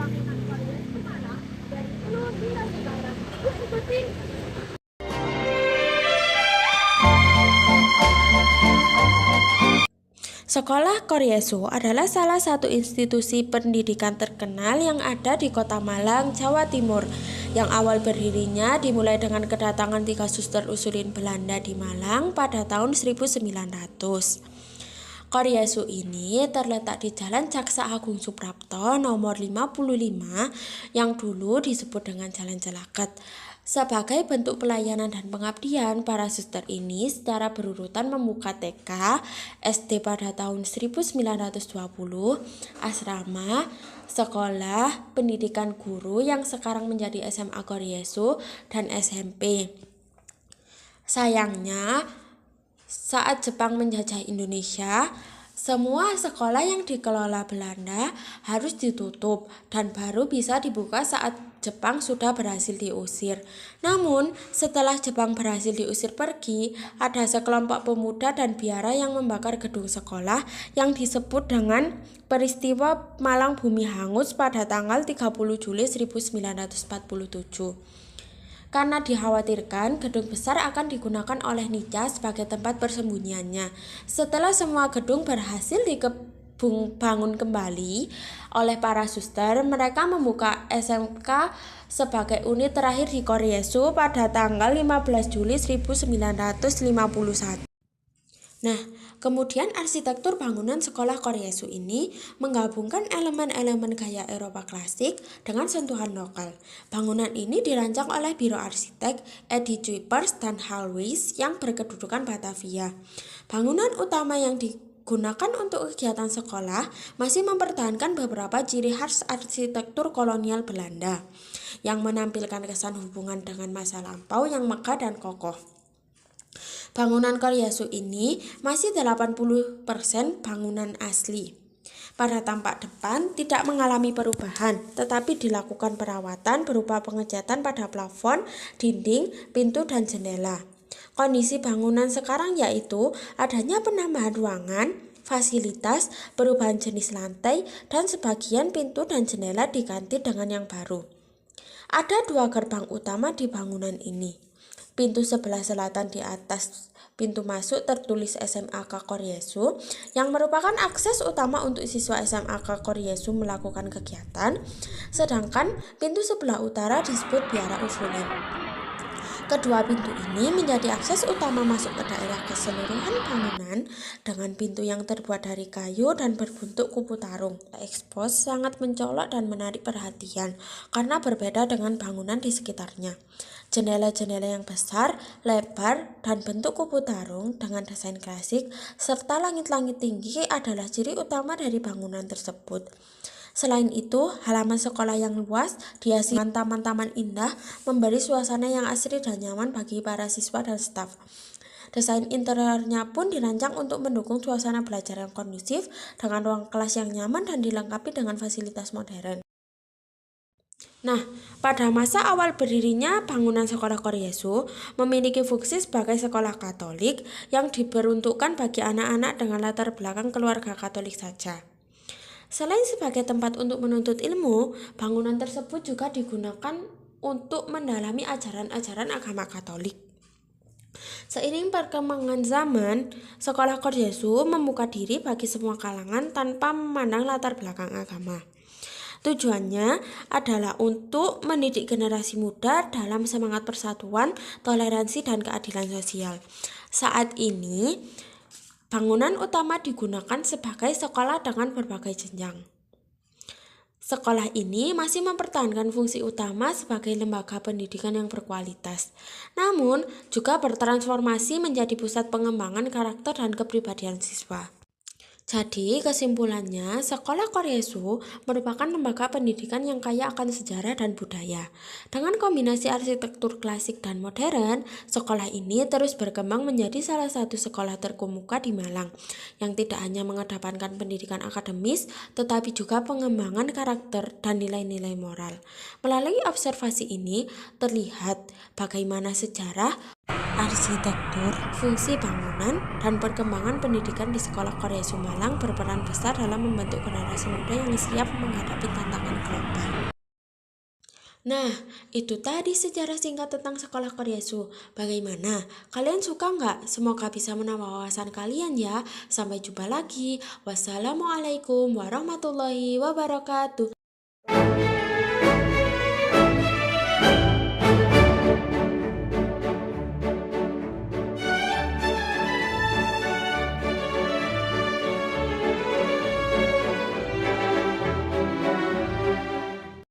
bangunan Korea Semarang dari dulu hingga sekarang. Yuk ikutin! Sekolah Koryesu adalah salah satu institusi pendidikan terkenal yang ada di Kota Malang, Jawa Timur, yang awal berdirinya dimulai dengan kedatangan 3 suster usulin Belanda di Malang pada tahun 1900. Koryesu ini terletak di Jalan Jaksa Agung Suprapto nomor 55 yang dulu disebut dengan Jalan Celaket. Sebagai bentuk pelayanan dan pengabdian, para suster ini secara berurutan membuka TK, SD pada tahun 1920, asrama, sekolah, pendidikan guru yang sekarang menjadi SMA Koryesu, dan SMP. Sayangnya, saat Jepang menjajah Indonesia, semua sekolah yang dikelola Belanda harus ditutup dan baru bisa dibuka saat Jepang sudah berhasil diusir. Namun, setelah Jepang berhasil diusir pergi, ada sekelompok pemuda dan biara yang membakar gedung sekolah yang disebut dengan peristiwa Malang Bumi Hangus pada tanggal 30 Juli 1947. Karena dikhawatirkan gedung besar akan digunakan oleh Nica sebagai tempat persembunyiannya. Setelah semua gedung berhasil dibangun kembali oleh para suster, mereka membuka SMK sebagai unit terakhir di Koryesu pada tanggal 15 Juli 1951. Nah, kemudian arsitektur bangunan sekolah Koryesu ini menggabungkan elemen-elemen gaya Eropa klasik dengan sentuhan lokal. Bangunan ini dirancang oleh Biro Arsitek Edi Kuipers dan Halweis yang berkedudukan Batavia. Bangunan utama yang digunakan untuk kegiatan sekolah masih mempertahankan beberapa ciri khas arsitektur kolonial Belanda yang menampilkan kesan hubungan dengan masa lampau yang megah dan kokoh. Bangunan Koryesu ini masih 80% bangunan asli. Pada tampak depan tidak mengalami perubahan, tetapi dilakukan perawatan berupa pengecatan pada plafon, dinding, pintu, dan jendela. Kondisi bangunan sekarang yaitu adanya penambahan ruangan, fasilitas, perubahan jenis lantai, dan sebagian pintu dan jendela diganti dengan yang baru. Ada 2 gerbang utama di bangunan ini. Pintu sebelah selatan di atas pintu masuk tertulis SMAK Koryesu yang merupakan akses utama untuk siswa SMAK Koryesu melakukan kegiatan, sedangkan pintu sebelah utara disebut Biara Usulin. Kedua pintu ini menjadi akses utama masuk ke daerah keseluruhan bangunan dengan pintu yang terbuat dari kayu dan berbentuk kupu tarung. Ekspos sangat mencolok dan menarik perhatian karena berbeda dengan bangunan di sekitarnya. Jendela-jendela yang besar, lebar, dan bentuk kupu tarung dengan desain klasik serta langit-langit tinggi adalah ciri utama dari bangunan tersebut. Selain itu, halaman sekolah yang luas dihiasi taman-taman indah memberi suasana yang asri dan nyaman bagi para siswa dan staf. Desain interiornya pun dirancang untuk mendukung suasana belajar yang kondusif dengan ruang kelas yang nyaman dan dilengkapi dengan fasilitas modern. Nah, pada masa awal berdirinya bangunan sekolah Koryesu memiliki fungsi sebagai sekolah Katolik yang diperuntukkan bagi anak-anak dengan latar belakang keluarga Katolik saja. Selain sebagai tempat untuk menuntut ilmu, bangunan tersebut juga digunakan untuk mendalami ajaran-ajaran agama Katolik. Seiring perkembangan zaman, sekolah Koryesu membuka diri bagi semua kalangan tanpa memandang latar belakang agama. Tujuannya adalah untuk mendidik generasi muda dalam semangat persatuan, toleransi, dan keadilan sosial. Saat ini, bangunan utama digunakan sebagai sekolah dengan berbagai jenjang. Sekolah ini masih mempertahankan fungsi utama sebagai lembaga pendidikan yang berkualitas, namun juga bertransformasi menjadi pusat pengembangan karakter dan kepribadian siswa. Jadi, kesimpulannya, sekolah Koryesu merupakan lembaga pendidikan yang kaya akan sejarah dan budaya. Dengan kombinasi arsitektur klasik dan modern, sekolah ini terus berkembang menjadi salah satu sekolah terkemuka di Malang, yang tidak hanya mengedepankan pendidikan akademis, tetapi juga pengembangan karakter dan nilai-nilai moral. Melalui observasi ini, terlihat bagaimana sejarah, arsitektur, fungsi bangunan, dan perkembangan pendidikan di sekolah Koryesu Malang berperan besar dalam membentuk generasi muda yang siap menghadapi tantangan global. Nah, itu tadi sejarah singkat tentang sekolah Koryesu. Bagaimana? Kalian suka nggak? Semoga bisa menambah wawasan kalian ya. Sampai jumpa lagi. Wassalamualaikum warahmatullahi wabarakatuh.